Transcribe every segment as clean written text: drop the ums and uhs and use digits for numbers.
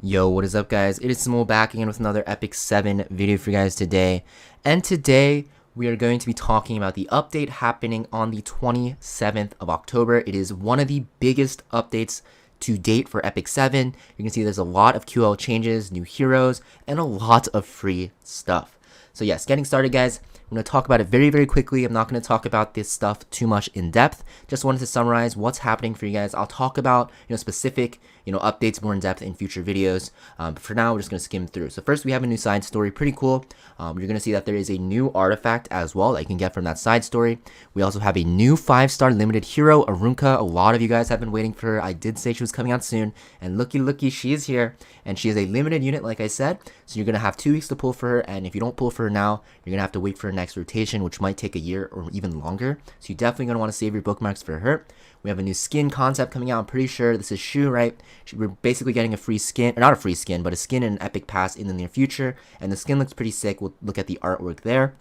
Yo, what is up guys? It is Samool back again with another Epic 7 video for you guys today. And today we are going to be talking about the update happening on the 27th of October. It is one of the biggest updates to date for Epic 7. You can see there's a lot of QL changes, new heroes, and a lot of free stuff. So yes, getting started guys. I'm going to talk about it very quickly. I'm not going to talk about this stuff too much in depth. Just wanted to summarize what's happening for you guys. I'll talk about specific updates more in depth in future videos. But for now, we're just going to skim through. So first, we have a new side story. Pretty cool. You're going to see that there is a new artifact as well that you can get from that side story. We also have a new 5-star limited hero, Arunka. A lot of you guys have been waiting for her. I did say she was coming out soon. And looky, she is here. And she is a limited unit, like I said. So you're going to have 2 weeks to pull for her. And if you don't pull for her now, you're going to have to wait for her next rotation, which might take a year or even longer. So you're definitely going to want to save your bookmarks for her. We have a new skin concept coming out. I'm pretty sure this is Shu, right? We're basically getting a free skin, or not a free skin, but a skin in an Epic Pass in the near future. And the skin looks pretty sick. We'll look at the artwork there.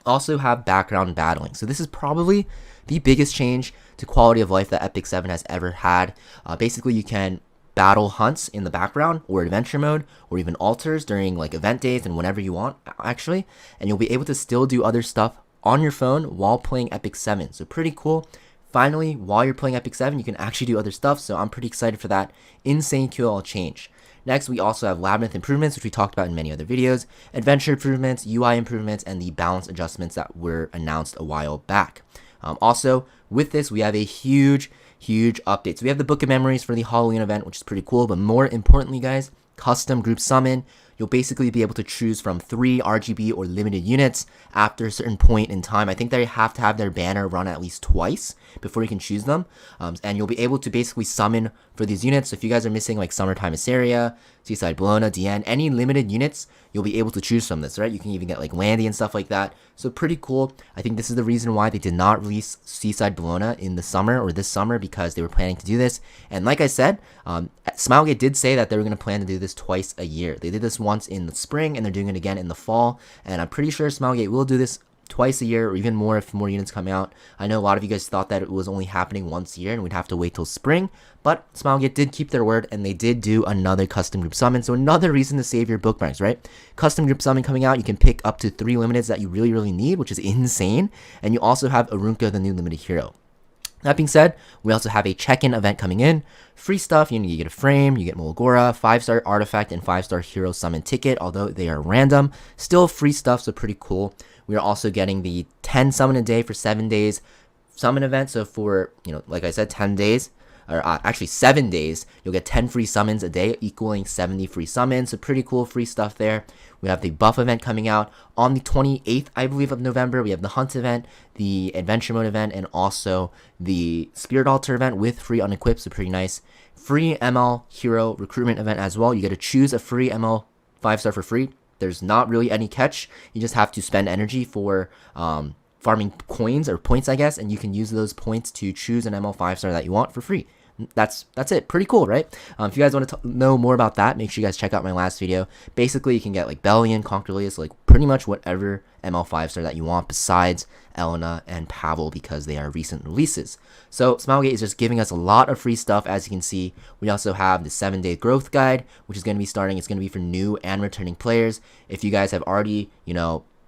Also have background battling. So this is probably the biggest change to quality of life that Epic 7 has ever had. Basically, you can battle hunts in the background or adventure mode or even altars during like event days and whenever you want actually, and you'll be able to still do other stuff on your phone while playing Epic 7. So pretty cool. Finally, while you're playing Epic 7, you can actually do other stuff, so I'm pretty excited for that insane QL change. Next, we also have Labyrinth improvements, which we talked about in many other videos, adventure improvements, UI improvements, and the balance adjustments that were announced a while back. Also, with this, we have a huge update. So we have the Book of Memories for the Halloween event, which is pretty cool, but more importantly, guys, custom group summon. You'll basically be able to choose from 3 RGB or limited units after a certain point in time. I think they have to have their banner run at least twice before you can choose them. And you'll be able to basically summon for these units. So if you guys are missing like Summertime Assyria, Seaside Bologna, DN, any limited units, you'll be able to choose from this, right? You can even get like Landy and stuff like that. So pretty cool. I think this is the reason why they did not release Seaside Bologna in the summer or this summer, because they were planning to do this. And like I said, Smilegate did say that they were going to plan to do this twice a year. They did this once in the spring and they're doing it again in the fall. And I'm pretty sure Smilegate will do this twice a year or even more if more units come out. I know a lot of you guys thought that it was only happening once a year and we'd have to wait till spring, but Smilegate did keep their word and they did do another custom group summon. So another reason to save your bookmarks, right? Custom group summon coming out, you can pick up to 3 limiteds that you really need, which is insane. And you also have Arunka, the new limited hero. That being said, we also have a check-in event coming in. Free stuff, you get a frame, you get Mulgora, 5-star artifact, and 5-star hero summon ticket, although they are random. Still free stuff, so pretty cool. We are also getting the 10 summon a day for 7 days summon event. So for, like I said, 10 days, or actually 7 days, you'll get 10 free summons a day, equaling 70 free summons. So pretty cool free stuff there. We have the buff event coming out on the 28th, I believe, of November. We have the hunt event, the adventure mode event, and also the spirit altar event with free unequipped. So pretty nice. Free ML hero recruitment event as well. You get to choose a free ML 5-star for free. There's not really any catch. You just have to spend energy for farming coins or points, I guess, and you can use those points to choose an ML 5-star that you want for free. That's it. Pretty cool, right? If you guys want to know more about that, make sure you guys check out my last video. Basically, you can get like Bellion, Conquerlius, like pretty much whatever ML 5-star that you want besides Elena and Pavel, because they are recent releases. So Smilegate is just giving us a lot of free stuff. As you can see, we also have the 7-day growth guide, which is going to be starting. It's going to be for new and returning players. If you guys have already,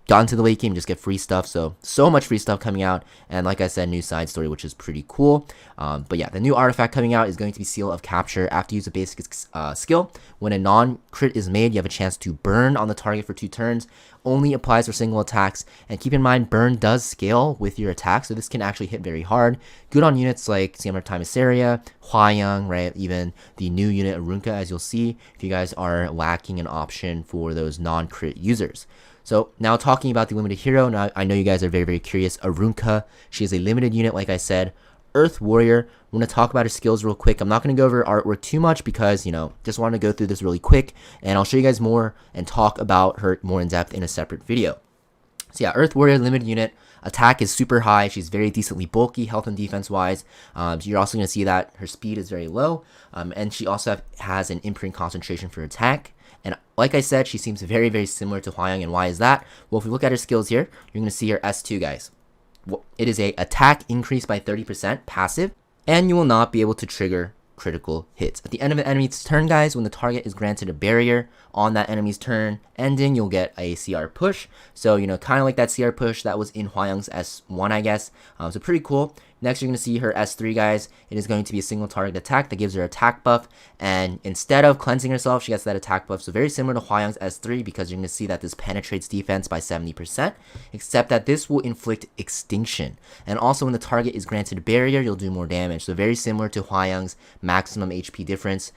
gotten to the late game, just get free stuff. So much free stuff coming out, and like I said, new side story, which is pretty cool. But yeah, the new artifact coming out is going to be Seal of Capture. After you use a basic skill, when a non-crit is made, you have a chance to burn on the target for 2 turns. Only applies for single attacks, and keep in mind, burn does scale with your attack, so this can actually hit very hard. Good on units like Summertime Assyria, Hwayoung, right? Even the new unit Arunka, as you'll see, if you guys are lacking an option for those non-crit users. So now talking about the limited hero, now I know you guys are very curious. Arunka, she is a limited unit, like I said. Earth Warrior, I'm going to talk about her skills real quick. I'm not going to go over artwork too much because, just want to go through this really quick. And I'll show you guys more and talk about her more in depth in a separate video. So yeah, Earth Warrior, limited unit. Attack is super high. She's very decently bulky, health and defense wise. You're also going to see that her speed is very low. And she also has an imprint concentration for attack. And like I said, she seems very similar to Hwayoung. And why is that? Well, if we look at her skills here, you're going to see her S2, guys. It is a attack increase by 30% passive. and you will not be able to trigger critical hits. At the end of an enemy's turn, guys, when the target is granted a barrier on that enemy's turn ending, you'll get a CR push. So, kind of like that CR push that was in Hwayoung's S1, I guess. So pretty cool. Next, you're going to see her S3, guys. It is going to be a single target attack that gives her attack buff. And instead of cleansing herself, she gets that attack buff. So very similar to Hwayoung's S3, because you're going to see that this penetrates defense by 70%, except that this will inflict extinction. And also when the target is granted a barrier, you'll do more damage. So very similar to Hwayoung's maximum HP difference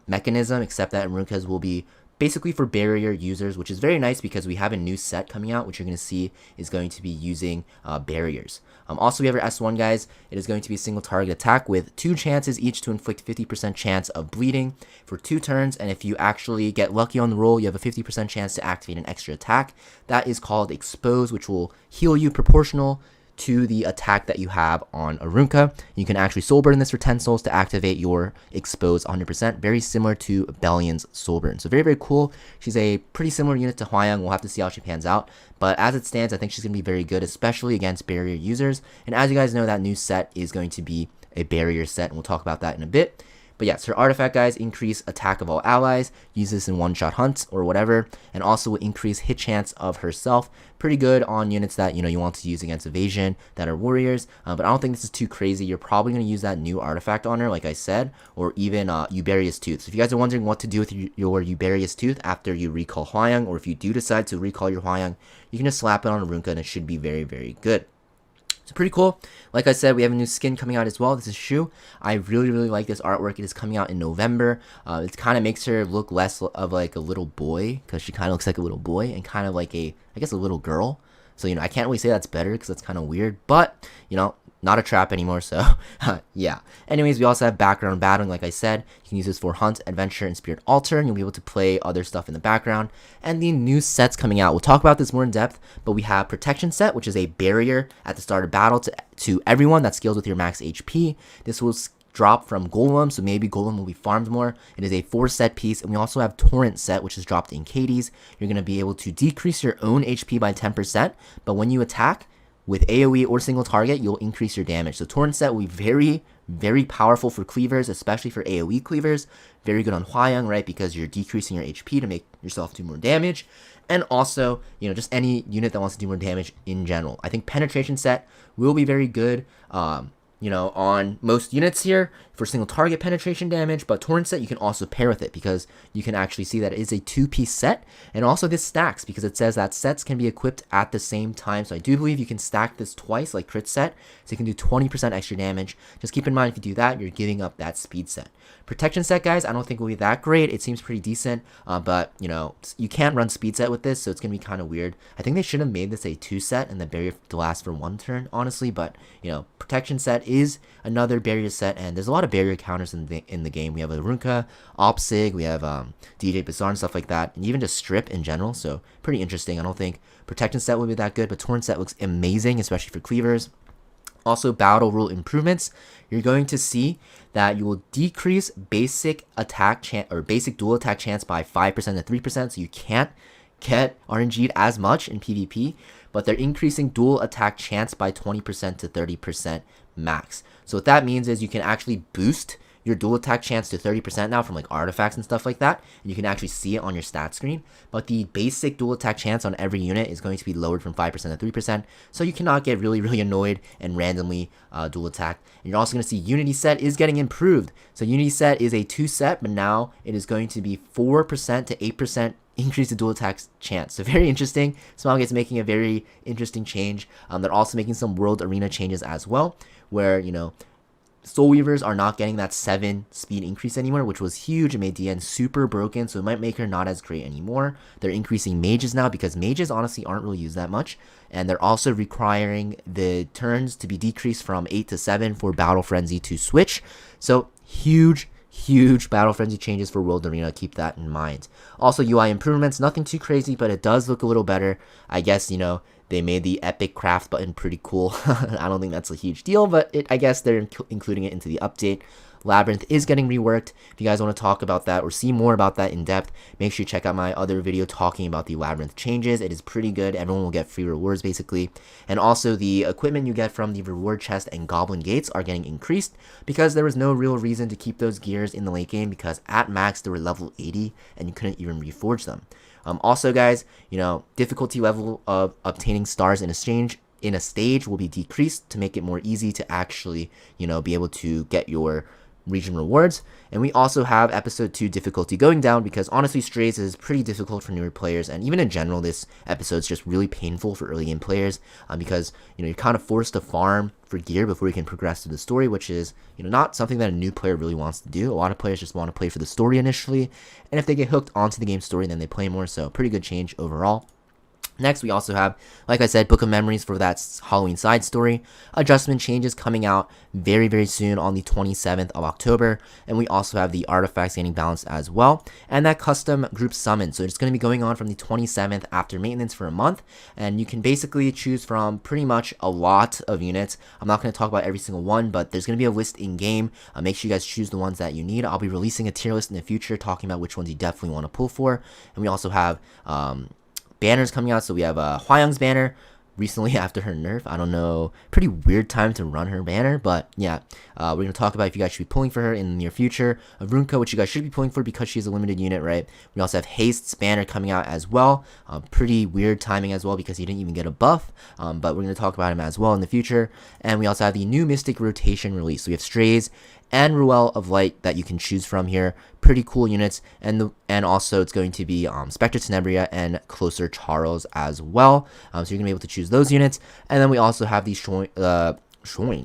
mechanism, except that Ruka's will be basically for barrier users, which is very nice because we have a new set coming out, which you're going to see is going to be using barriers. Also, we have our S1, guys. It is going to be a single target attack with 2 chances each to inflict 50% chance of bleeding for 2 turns. And if you actually get lucky on the roll, you have a 50% chance to activate an extra attack. That is called Expose, which will heal you proportional to the attack that you have on Arunka. You can actually soul burn this for 10 souls to activate your Expose 100%, very similar to Bellion's soul burn. So very, very cool. She's a pretty similar unit to Hwayoung. We'll have to see how she pans out. But as it stands, I think she's going to be very good, especially against barrier users. And as you guys know, that new set is going to be a barrier set, and we'll talk about that in a bit. But yes, her artifact, guys, increase attack of all allies, use this in one-shot hunts or whatever, and also will increase hit chance of herself. Pretty good on units that, you want to use against evasion that are warriors, but I don't think this is too crazy. You're probably going to use that new artifact on her, like I said, or even Euberius Tooth. So if you guys are wondering what to do with your Euberius Tooth after you recall Hwayoung, or if you do decide to recall your Hwayoung, you can just slap it on Arunka and it should be very, very good. So pretty cool. Like I said, we have a new skin coming out as well. This is Shu. I really, really like this artwork. It is coming out in November. It kind of makes her look less of like a little boy, because she kind of looks like a little boy, and kind of like I guess a little girl. So, I can't really say that's better because that's kind of weird, but, not a trap anymore, so yeah. Anyways, we also have background battling, like I said. You can use this for Hunt, Adventure, and Spirit Altar, and you'll be able to play other stuff in the background. And the new sets coming out, we'll talk about this more in depth, but we have Protection Set, which is a barrier at the start of battle to everyone that scales with your max HP. This will drop from Golem, so maybe Golem will be farmed more. It is a 4-set piece, and we also have Torrent Set, which is dropped in Katie's. You're going to be able to decrease your own HP by 10%, but when you attack with AoE or single target, you'll increase your damage. So Torrent Set will be very, very powerful for cleavers, especially for AoE cleavers. Very good on Hwayoung, right? Because you're decreasing your HP to make yourself do more damage. And also, just any unit that wants to do more damage in general. I think Penetration Set will be very good, on most units here for single target penetration damage, but Torrent Set you can also pair with it, because you can actually see that it is a 2-piece set, and also this stacks because it says that sets can be equipped at the same time. So I do believe you can stack this twice like Crit Set, so you can do 20% extra damage. Just keep in mind, if you do that, you're giving up that speed set. Protection Set, guys, I don't think will be that great. It seems pretty decent, but you can't run speed set with this, so it's gonna be kind of weird. I think they should have made this a 2-set and the barrier to last for 1 turn, honestly. But Protection Set is another barrier set, and there's a lot of barrier counters in the game. We have Arunka, Opsig, we have DJ Bazaar and stuff like that, and even just Strip in general. So pretty interesting. I don't think Protection Set will be that good, but Torrent Set looks amazing, especially for cleavers. Also, battle rule improvements. You're going to see that you will decrease basic attack or basic dual attack chance by 5% to 3%, so you can't get RNG'd as much in PvP, but they're increasing dual attack chance by 20% to 30% max. So what that means is you can actually boost your dual attack chance to 30% now from like artifacts and stuff like that, and you can actually see it on your stat screen. But the basic dual attack chance on every unit is going to be lowered from 5% to 3%, so you cannot get really, really annoyed and randomly dual attack. And you're also going to see Unity Set is getting improved. So Unity Set is a 2-set, but now it is going to be 4% to 8% increase the dual attack chance. So very interesting. Samool is making a very interesting change. They're also making some world arena changes as well, where Soul Weavers are not getting that 7 speed increase anymore, which was huge. It made DN super broken, so it might make her not as great anymore. They're increasing mages now, because mages honestly aren't really used that much, and they're also requiring the turns to be decreased from 8 to 7 for Battle Frenzy to switch. So huge Battle Frenzy changes for World Arena. Keep that in mind. Also, UI improvements, nothing too crazy, but it does look a little better. I guess, they made the epic craft button pretty cool. I don't think that's a huge deal, but I guess they're including it into the update. Labyrinth is getting reworked. If you guys want to talk about that or see more about that in depth, make sure you check out my other video talking about the Labyrinth changes. It is pretty good. Everyone will get free rewards basically. And also the equipment you get from the reward chest and goblin gates are getting increased because there was no real reason to keep those gears in the late game because at max they were level 80 and you couldn't even reforge them. Also guys, difficulty level of obtaining stars in a stage will be decreased to make it more easy to actually, be able to get your region rewards. And we also have episode 2 difficulty going down because honestly Strays is pretty difficult for newer players, and even in general this episode is just really painful for early game players because you're kind of forced to farm for gear before you can progress through the story, which is not something that a new player really wants to do. A lot of players just want to play for the story initially, and if they get hooked onto the game story then they play more, so pretty good change overall. Next, we also have, like I said, Book of Memories for that Halloween side story. Adjustment changes coming out very, very soon on the 27th of October. And we also have the artifacts getting balanced as well. And that custom group summon. So it's going to be going on from the 27th after maintenance for a month. And you can basically choose from pretty much a lot of units. I'm not going to talk about every single one, but there's going to be a list in game. Make sure you guys choose the ones that you need. I'll be releasing a tier list in the future talking about which ones you definitely want to pull for. And we also have banners coming out. So we have Hwayoung's banner recently after her nerf. I don't know, pretty weird time to run her banner, but yeah, we're going to talk about if you guys should be pulling for her in the near future. Runko, which you guys should be pulling for because she's a limited unit, right? We also have Haste's banner coming out as well. Pretty weird timing as well because he didn't even get a buff, but we're going to talk about him as well in the future. And we also have the new Mystic rotation release. So we have Strays and Ruel of Light that you can choose from here. Pretty cool units, and also it's going to be Spectre Tenebria and Closer Charles as well. So you're gonna be able to choose those units, and then we also have the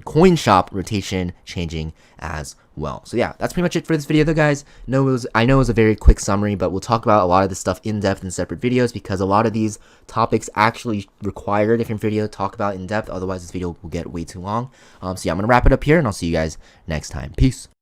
coin shop rotation changing as well. So yeah, that's pretty much it for this video though, guys. I know it was a very quick summary, but we'll talk about a lot of this stuff in depth in separate videos because a lot of these topics actually require a different video to talk about in depth. Otherwise this video will get way too long. So yeah, I'm gonna wrap it up here and I'll see you guys next time. Peace.